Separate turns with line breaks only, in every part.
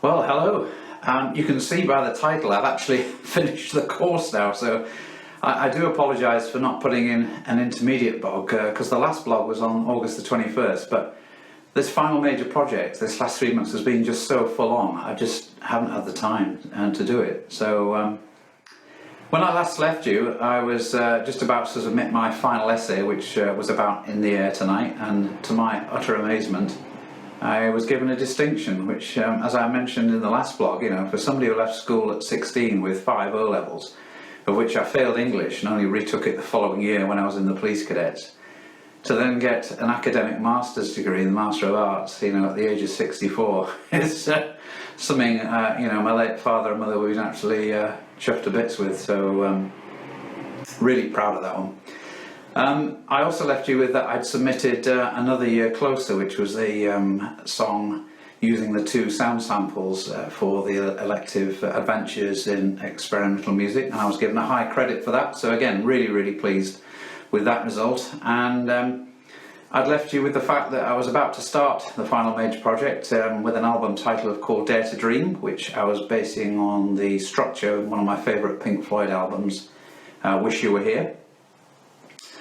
Well, hello. You can see by the title I've actually finished the course now, so I do apologise for not putting in an intermediate blog because the last blog was on August the 21st, but this final major project, this last 3 months, has been just so full on. I just haven't had the time to do it. So when I last left you, I was just about to submit my final essay, which was about In the Air Tonight, and to my utter amazement, I was given a distinction, which, as I mentioned in the last blog, for somebody who left school at 16 with 5 O-levels, of which I failed English and only retook it the following year when I was in the police cadets, to then get an academic master's degree in the Master of Arts, at the age of 64, is something, my late father and mother were actually chuffed to bits with, so really proud of that one. I also left you with that I'd submitted Another Year Closer, which was the song using the 2 sound samples for the elective Adventures in Experimental Music, and I was given a high credit for that, so again, really pleased with that result. And I'd left you with the fact that I was about to start the final major project with an album title called Dare to Dream, which I was basing on the structure of one of my favourite Pink Floyd albums, Wish You Were Here.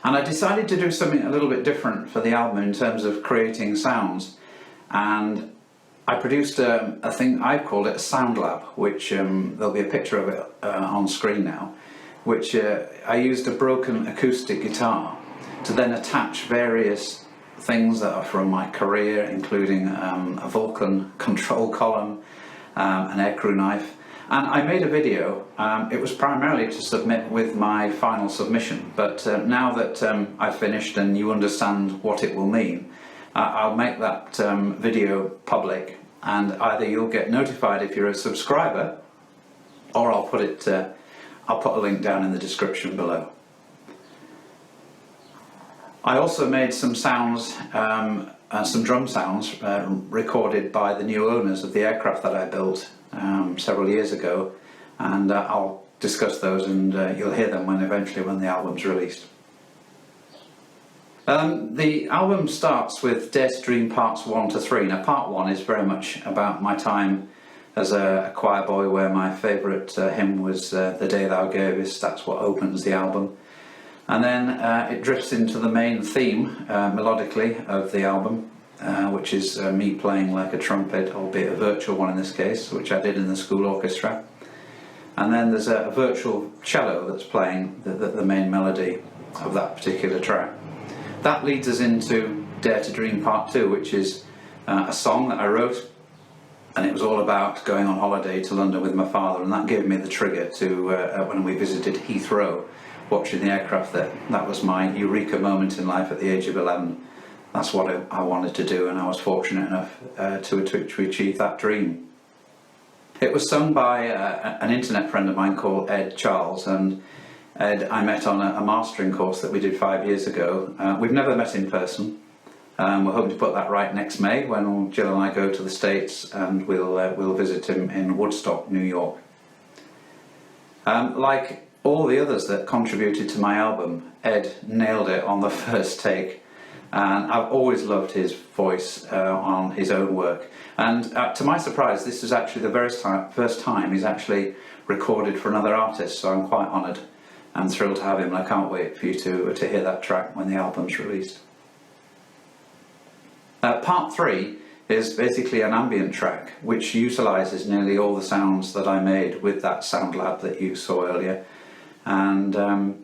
And I decided to do something a little bit different for the album in terms of creating sounds, and I produced a thing, I've called it a sound lab, which there'll be a picture of it on screen now, which I used a broken acoustic guitar to then attach various things that are from my career, including a Vulcan control column, an aircrew knife. And I made a video. It was primarily to submit with my final submission, but now that I've finished and you understand what it will mean, I'll make that video public, and either you'll get notified if you're a subscriber, or I'll put a link down in the description below. I also made some sounds, some drum sounds recorded by the new owners of the aircraft that I built several years ago, and I'll discuss those, and you'll hear them eventually when the album's released. The album starts with Dare to Dream parts 1 to 3. Now part 1 is very much about my time as a choir boy, where my favourite hymn was The Day Thou Gavest. That's what opens the album. And then it drifts into the main theme, melodically, of the album, which is me playing like a trumpet, albeit a virtual one in this case, which I did in the school orchestra. And then there's a virtual cello that's playing the main melody of that particular track. That leads us into Dare to Dream Part 2, which is a song that I wrote, and it was all about going on holiday to London with my father, and that gave me the trigger to, when we visited Heathrow, watching the aircraft there. That was my eureka moment in life at the age of 11. That's what I wanted to do, and I was fortunate enough to achieve that dream. It was sung by an internet friend of mine called Ed Charles, and Ed I met on a mastering course that we did 5 years ago. We've never met in person. We're hoping to put that right next May when Jill and I go to the States, and we'll visit him in Woodstock, New York. Like all the others that contributed to my album, Ed nailed it on the first take. And I've always loved his voice on his own work. And to my surprise, this is actually the first time he's actually recorded for another artist, so I'm quite honoured and thrilled to have him, and I can't wait for you to hear that track when the album's released. Part 3 is basically an ambient track which utilises nearly all the sounds that I made with that sound lab that you saw earlier. And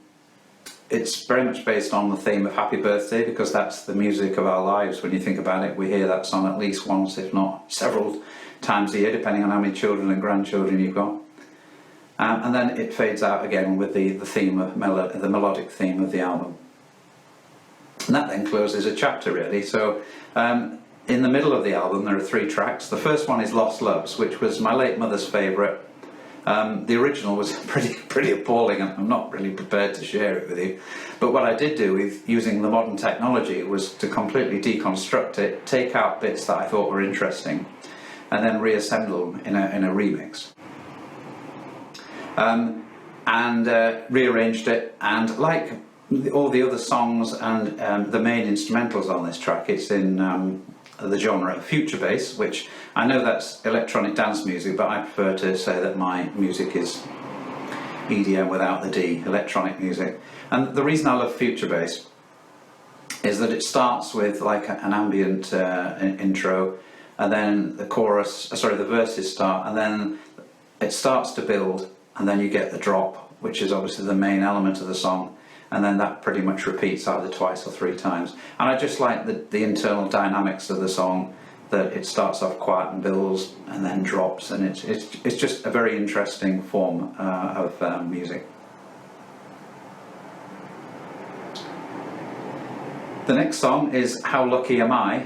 it's very much based on the theme of Happy Birthday, because that's the music of our lives. When you think about it, we hear that song at least once, if not several times a year, depending on how many children and grandchildren you've got. And then it fades out again with the theme of the melodic theme of the album. And that then closes a chapter, really. So in the middle of the album there are 3 tracks. The first one is Lost Loves, which was my late mother's favourite. The original was pretty appalling, and I'm not really prepared to share it with you. But what I did do with using the modern technology was to completely deconstruct it, take out bits that I thought were interesting, and then reassemble them in a remix. And rearranged it, and like all the other songs and the main instrumentals on this track, it's in the genre future bass, which I know that's electronic dance music, but I prefer to say that my music is EDM without the D, electronic music. And the reason I love future bass is that it starts with like an ambient intro, and then the the verses start, and then it starts to build, and then you get the drop, which is obviously the main element of the song, and then that pretty much repeats either twice or three times. And I just like the internal dynamics of the song, that it starts off quiet and builds and then drops, and it's just a very interesting form of music. The next song is How Lucky Am I,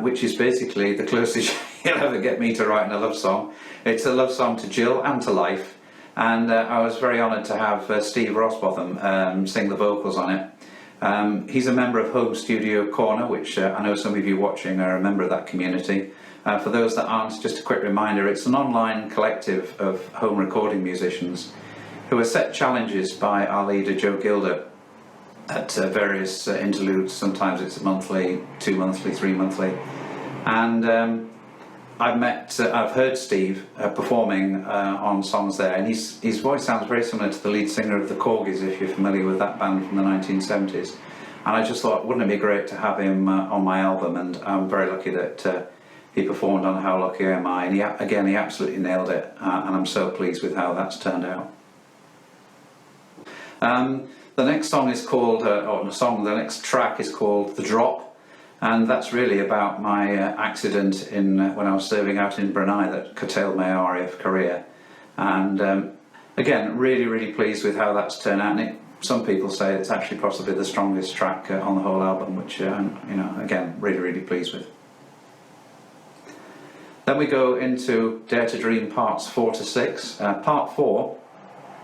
which is basically the closest you'll ever get me to writing a love song. It's a love song to Jill and to life, and I was very honoured to have Steve Rosbotham sing the vocals on it. He's a member of Home Studio Corner, which I know some of you watching are a member of that community. For those that aren't, just a quick reminder, it's an online collective of home recording musicians who are set challenges by our leader Joe Gilder at various interludes. Sometimes it's monthly, 2 monthly, 3 monthly, and I've heard Steve performing on songs there, and his voice sounds very similar to the lead singer of the Corgis, if you're familiar with that band from the 1970s. And I just thought, wouldn't it be great to have him on my album? And I'm very lucky that he performed on How Lucky Am I, and he absolutely nailed it, and I'm so pleased with how that's turned out. The next song is called, the next track is called The Drop. And that's really about my accident when I was serving out in Brunei that curtailed my RAF career. And again, really pleased with how that's turned out. And some people say it's actually possibly the strongest track on the whole album, which again, really pleased with. Then we go into Dare to Dream parts 4 to 6. Part 4,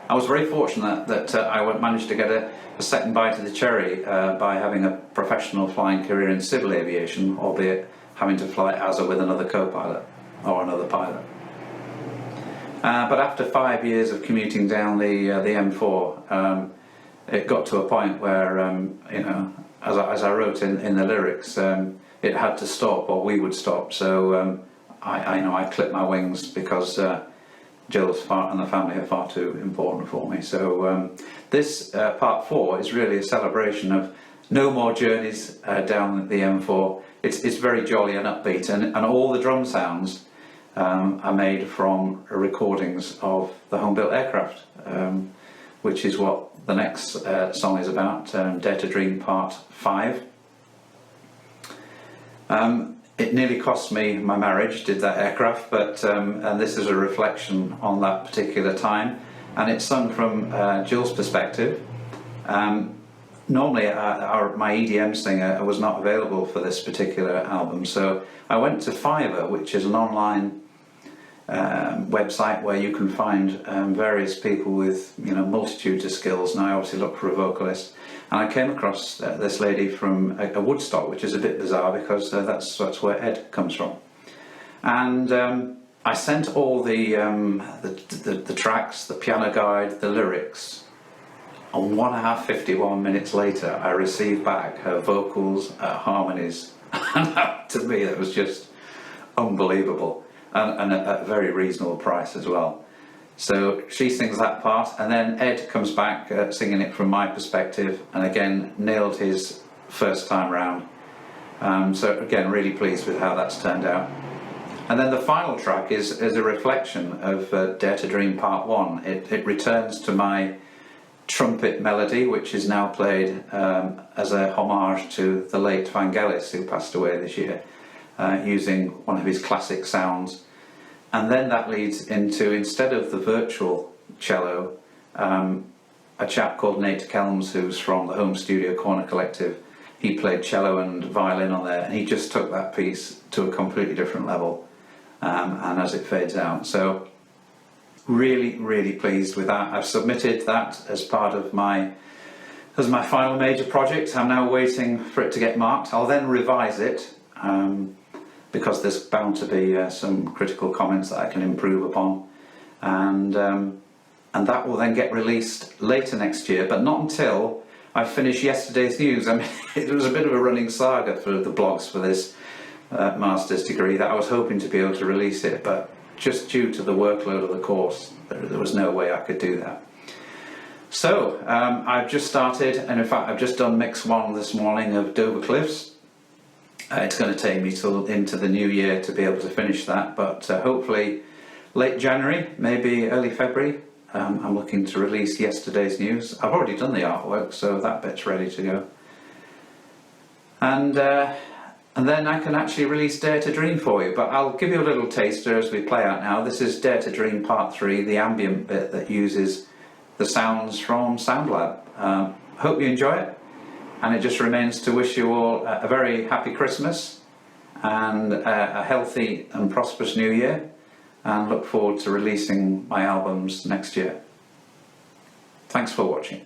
I was very fortunate that I managed to get a second bite of the cherry by having a professional flying career in civil aviation, albeit having to fly as with another co-pilot or another pilot. But after 5 years of commuting down the M4, it got to a point where, as I wrote in the lyrics, it had to stop, or we would stop. So I clipped my wings because Jill's and the family are far too important for me. So this part 4 is really a celebration of no more journeys down the M4. It's very jolly and upbeat, and all the drum sounds are made from recordings of the home-built aircraft, which is what the next song is about, Dare to Dream Part 5. It nearly cost me my marriage, did that aircraft, but and this is a reflection on that particular time, and it's sung from Jill's perspective. Normally my EDM singer was not available for this particular album, so I went to Fiverr, which is an online website where you can find various people with multitudes of skills, and I obviously looked for a vocalist. And I came across this lady from a Woodstock, which is a bit bizarre because that's where Ed comes from. And I sent all the tracks, the piano guide, the lyrics. And 1 hour 51 minutes later, I received back her vocals, harmonies, and to me that was just unbelievable, and at a very reasonable price as well. So she sings that part, and then Ed comes back singing it from my perspective, and again nailed his first time round. So again, really pleased with how that's turned out. And then the final track is a reflection of Dare to Dream Part 1. It returns to my trumpet melody, which is now played as a homage to the late Vangelis, who passed away this year, using one of his classic sounds. And then that leads into, instead of the virtual cello, a chap called Nate Kelms, who's from the Home Studio Corner Collective. He played cello and violin on there, and he just took that piece to a completely different level, and as it fades out. So really pleased with that. I've submitted that as part of my final major project. I'm now waiting for it to get marked. I'll then revise it, because there's bound to be some critical comments that I can improve upon, and that will then get released later next year, but not until I finish Yesterday's News. I mean, it was a bit of a running saga for the blogs for this master's degree that I was hoping to be able to release it, but just due to the workload of the course, there was no way I could do that. So I've just started, and in fact I've just done mix 1 this morning of Dover Cliffs. It's going to take me till into the new year to be able to finish that, but hopefully late January, maybe early February. I'm looking to release Yesterday's News. I've already done the artwork, so that bit's ready to go. And then I can actually release Dare to Dream for you, but I'll give you a little taster as we play out now. This is Dare to Dream Part 3, the ambient bit that uses the sounds from SoundLab. Hope you enjoy it, and it just remains to wish you all a very happy Christmas and a healthy and prosperous new year, and look forward to releasing my albums next year. Thanks for watching.